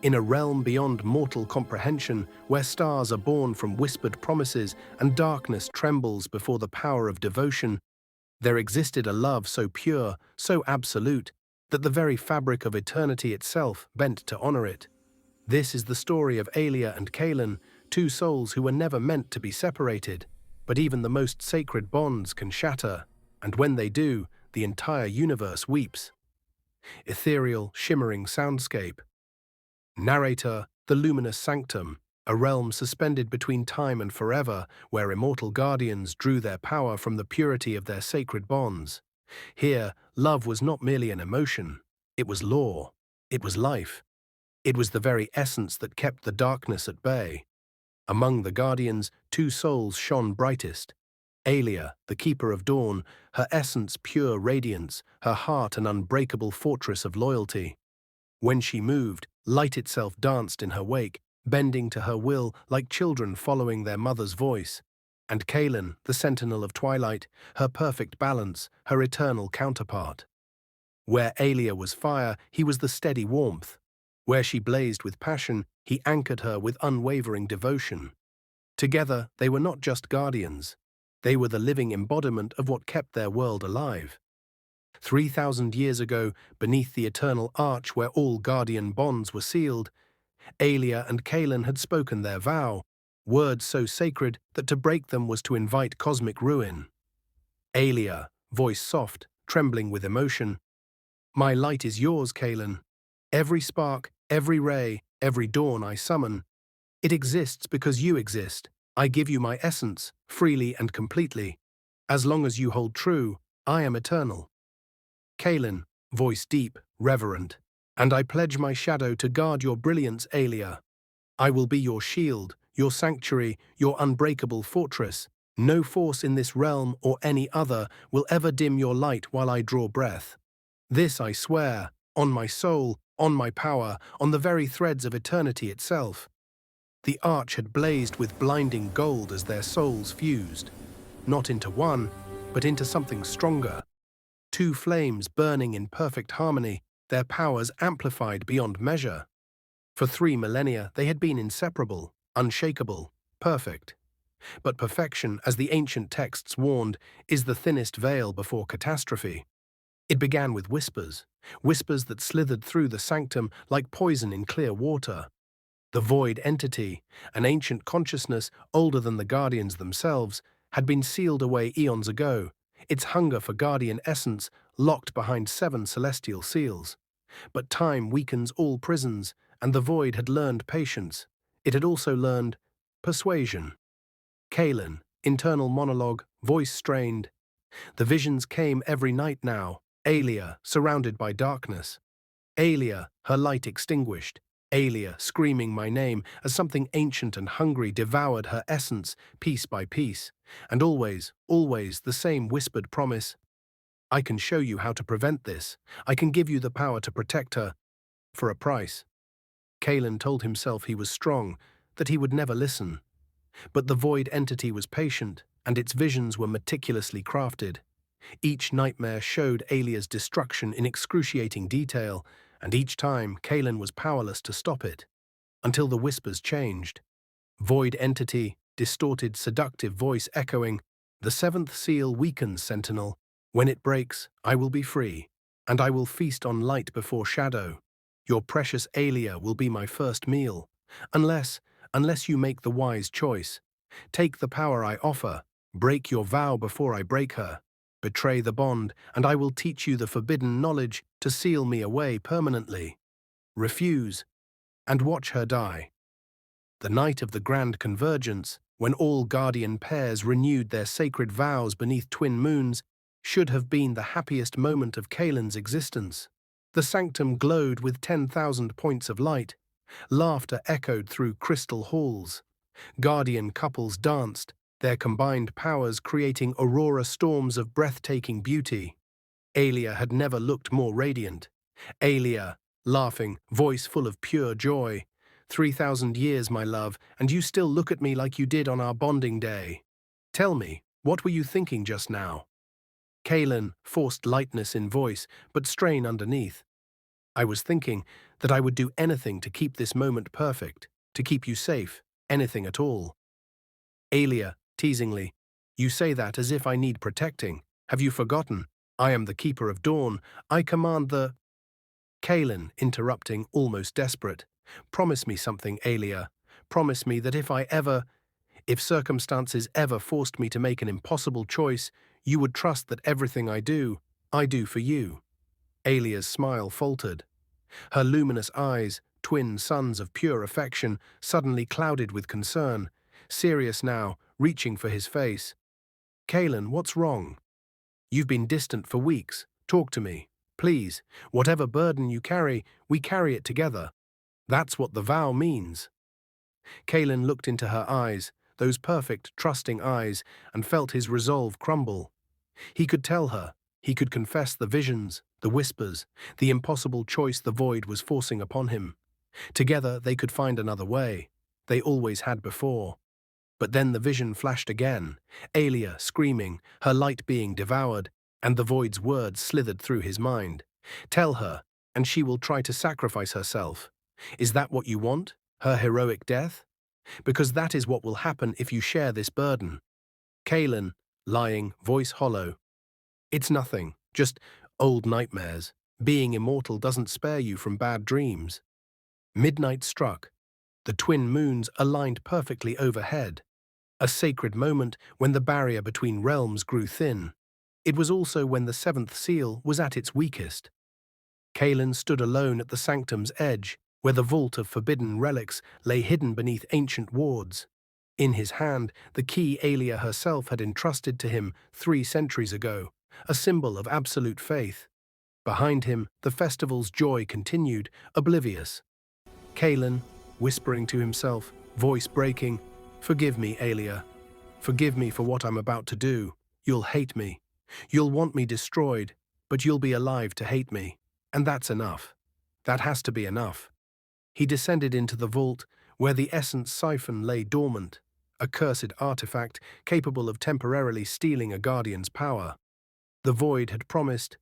In a realm beyond mortal comprehension, where stars are born from whispered promises and darkness trembles before the power of devotion, there existed a love so pure, so absolute, that the very fabric of eternity itself bent to honor it. This is the story of Aelia and Kaelen, two souls who were never meant to be separated, but even the most sacred bonds can shatter, and when they do, the entire universe weeps. Ethereal, shimmering soundscape. Narrator, the luminous sanctum, a realm suspended between time and forever, where immortal guardians drew their power from the purity of their sacred bonds. Here, love was not merely an emotion, it was law, it was life. It was the very essence that kept the darkness at bay. Among the guardians, two souls shone brightest. Aelia, the keeper of dawn, her essence pure radiance, her heart an unbreakable fortress of loyalty. When she moved, light itself danced in her wake, bending to her will like children following their mother's voice. And Kaelen, the sentinel of twilight, her perfect balance, her eternal counterpart. Where Aelia was fire, he was the steady warmth. Where she blazed with passion, he anchored her with unwavering devotion. Together, they were not just guardians. They were the living embodiment of what kept their world alive. 3,000 years ago, beneath the eternal arch where all guardian bonds were sealed, Aelia and Kaelen had spoken their vow, words so sacred that to break them was to invite cosmic ruin. Aelia, voice soft, trembling with emotion, "My light is yours, Kaelen. Every spark, every ray, every dawn I summon. It exists because you exist. I give you my essence, freely and completely. As long as you hold true, I am eternal." Kaelen, voice deep, reverent, "And I pledge my shadow to guard your brilliance, Aelia. I will be your shield, your sanctuary, your unbreakable fortress. No force in this realm or any other will ever dim your light while I draw breath. This I swear, on my soul, on my power, on the very threads of eternity itself." The arch had blazed with blinding gold as their souls fused, not into one, but into something stronger. Two flames burning in perfect harmony, their powers amplified beyond measure. For 3 millennia they had been inseparable, unshakable, perfect. But perfection, as the ancient texts warned, is the thinnest veil before catastrophe. It began with whispers, whispers that slithered through the sanctum like poison in clear water. The void entity, an ancient consciousness older than the guardians themselves, had been sealed away eons ago, its hunger for guardian essence locked behind 7 celestial seals. But time weakens all prisons, and the void had learned patience. It had also learned persuasion. Kaelen, internal monologue, voice strained. The visions came every night now. Aelia, surrounded by darkness. Aelia, her light extinguished. Aelia, screaming my name as something ancient and hungry devoured her essence piece by piece. And always, always the same whispered promise. "I can show you how to prevent this. I can give you the power to protect her. For a price." Kaelen told himself he was strong, that he would never listen. But the void entity was patient, and its visions were meticulously crafted. Each nightmare showed Aelia's destruction in excruciating detail, and each time Kaelen was powerless to stop it. Until the whispers changed. Void entity, distorted, seductive voice echoing, "The 7th seal weakens, Sentinel. When it breaks, I will be free, and I will feast on light before shadow. Your precious Aelia will be my first meal, unless you make the wise choice. Take the power I offer, break your vow before I break her. Betray the bond, and I will teach you the forbidden knowledge to seal me away permanently. Refuse, and watch her die." The night of the grand convergence, when all guardian pairs renewed their sacred vows beneath twin moons, should have been the happiest moment of Kaelen's existence. The sanctum glowed with 10,000 points of light. Laughter echoed through crystal halls. Guardian couples danced, their combined powers creating aurora storms of breathtaking beauty. Aelia had never looked more radiant. Aelia, laughing, voice full of pure joy. 3,000 years, my love, and you still look at me like you did on our bonding day. Tell me, what were you thinking just now?" Kaelen, forced lightness in voice, but strain underneath. I was thinking that I would do anything to keep this moment perfect, to keep you safe, anything at all. Aelia, teasingly, you say that as if I need protecting. Have you forgotten? I am the keeper of dawn. I command the… Kaelen, interrupting, almost desperate. Promise me something, Aelia. Promise me that if circumstances ever forced me to make an impossible choice, you would trust that everything I do for you. Aelia's smile faltered. Her luminous eyes, twin suns of pure affection, suddenly clouded with concern. Serious now, reaching for his face. Kaelen, what's wrong? You've been distant for weeks. Talk to me. Please, whatever burden you carry, we carry it together. That's what the vow means. Kaelen looked into her eyes, those perfect, trusting eyes, and felt his resolve crumble. He could tell her. He could confess the visions, the whispers, the impossible choice the void was forcing upon him. Together they could find another way. They always had before. But then the vision flashed again, Aelia screaming, her light being devoured, and the void's words slithered through his mind. Tell her, and she will try to sacrifice herself. Is that what you want? Her heroic death? Because that is what will happen if you share this burden. Kaelen, lying, voice hollow. It's nothing, just old nightmares. Being immortal doesn't spare you from bad dreams. Midnight struck. The twin moons aligned perfectly overhead. A sacred moment when the barrier between realms grew thin. It was also when the seventh seal was at its weakest. Kaelen stood alone at the sanctum's edge, where the vault of forbidden relics lay hidden beneath ancient wards. In his hand, the key Aelia herself had entrusted to him 3 centuries ago, a symbol of absolute faith. Behind him, the festival's joy continued, oblivious. Kaelen, whispering to himself, voice breaking, Forgive me, Aelia. Forgive me for what I'm about to do. You'll hate me. You'll want me destroyed, but you'll be alive to hate me. And that's enough. That has to be enough. He descended into the vault, where the essence siphon lay dormant, a cursed artifact capable of temporarily stealing a guardian's power. The void had promised,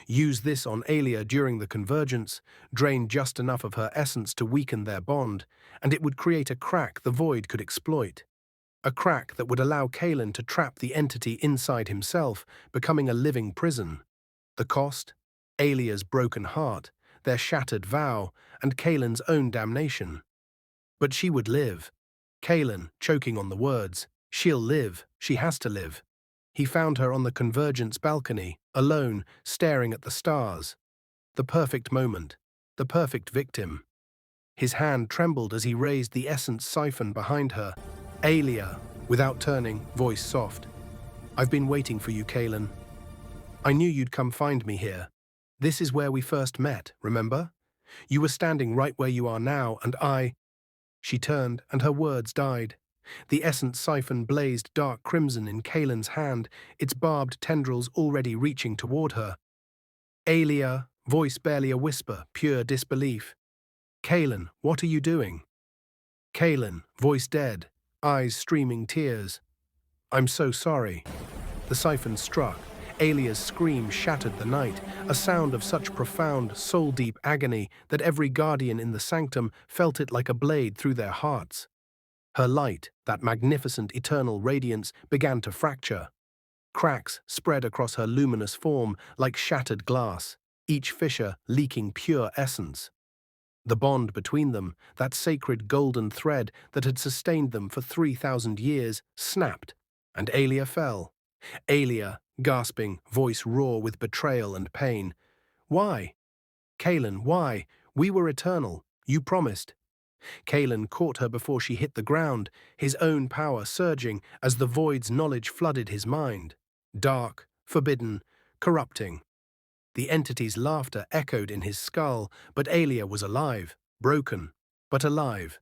use this on Aelia during the convergence, drain just enough of her essence to weaken their bond, and it would create a crack the void could exploit. A crack that would allow Kaelen to trap the entity inside himself, becoming a living prison. The cost? Aelia's broken heart, their shattered vow, and Kaelen's own damnation. But she would live. Kaelen, choking on the words, she'll live, she has to live. He found her on the convergence balcony, alone, staring at the stars. The perfect moment, the perfect victim. His hand trembled as he raised the essence siphon behind her. Aelia, without turning, voice soft. I've been waiting for you, Kaelen. I knew you'd come find me here. This is where we first met, remember? You were standing right where you are now, and I… She turned, and her words died. The essence siphon blazed dark crimson in Kaelen's hand, its barbed tendrils already reaching toward her. Aelia, voice barely a whisper, pure disbelief. Kaelen, what are you doing? Kaelen, voice dead, eyes streaming tears. I'm so sorry. The siphon struck. Aelia's scream shattered the night, a sound of such profound, soul-deep agony that every guardian in the sanctum felt it like a blade through their hearts. Her light, that magnificent eternal radiance, began to fracture. Cracks spread across her luminous form like shattered glass, each fissure leaking pure essence. The bond between them, that sacred golden thread that had sustained them for 3,000 years, snapped, and Aelia fell. Aelia, gasping, voice raw with betrayal and pain. Why? Kaelen, why? We were eternal. You promised. Kaelen caught her before she hit the ground, his own power surging as the void's knowledge flooded his mind. Dark, forbidden, corrupting. The entity's laughter echoed in his skull, but Aelia was alive, broken, but alive.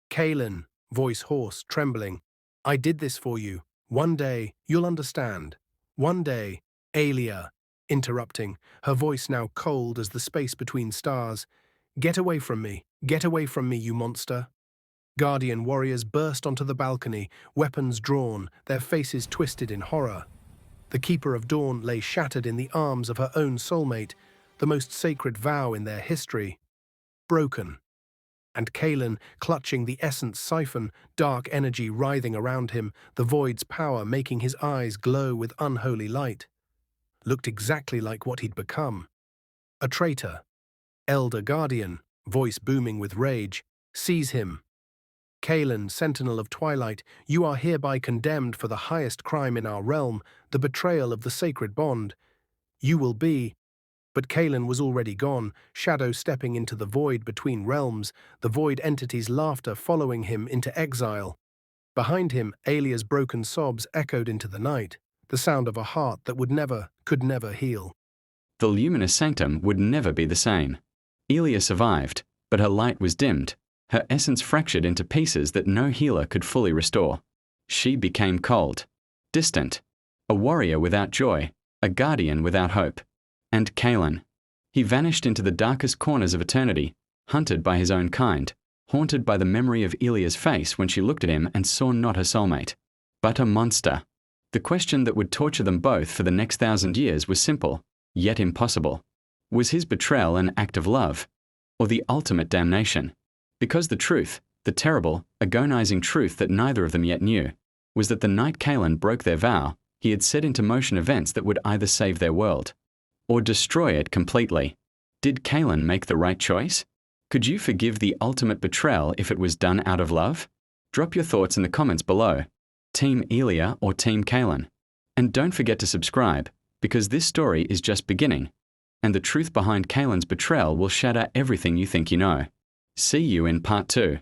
Kaelen, voice hoarse, trembling. I did this for you. One day, you'll understand. One day, Aelia, interrupting, her voice now cold as the space between stars. Get away from me, you monster. Guardian warriors burst onto the balcony, weapons drawn, their faces twisted in horror. The Keeper of Dawn lay shattered in the arms of her own soulmate, the most sacred vow in their history, broken. And Kaelen, clutching the essence siphon, dark energy writhing around him, the void's power making his eyes glow with unholy light, looked exactly like what he'd become. A traitor, elder guardian, voice booming with rage, seize him. Kaelen, sentinel of twilight, you are hereby condemned for the highest crime in our realm, the betrayal of the sacred bond. You will be. But Kaelen was already gone, shadow stepping into the void between realms, the void entity's laughter following him into exile. Behind him, Aelia's broken sobs echoed into the night, the sound of a heart that could never heal. The luminous sanctum would never be the same. Aelia survived, but her light was dimmed, her essence fractured into pieces that no healer could fully restore. She became cold, distant, a warrior without joy, a guardian without hope. And Kaelen. He vanished into the darkest corners of eternity, hunted by his own kind, haunted by the memory of Aelia's face when she looked at him and saw not her soulmate, but a monster. The question that would torture them both for the next 1,000 years was simple, yet impossible. Was his betrayal an act of love, or the ultimate damnation? Because the truth, the terrible, agonizing truth that neither of them yet knew, was that the night Kaelen broke their vow, he had set into motion events that would either save their world, or destroy it completely. Did Kaelen make the right choice? Could you forgive the ultimate betrayal if it was done out of love? Drop your thoughts in the comments below. Team Aelia or Team Kaelen? And don't forget to subscribe, because this story is just beginning, and the truth behind Kaelen's betrayal will shatter everything you think you know. See you in part 2.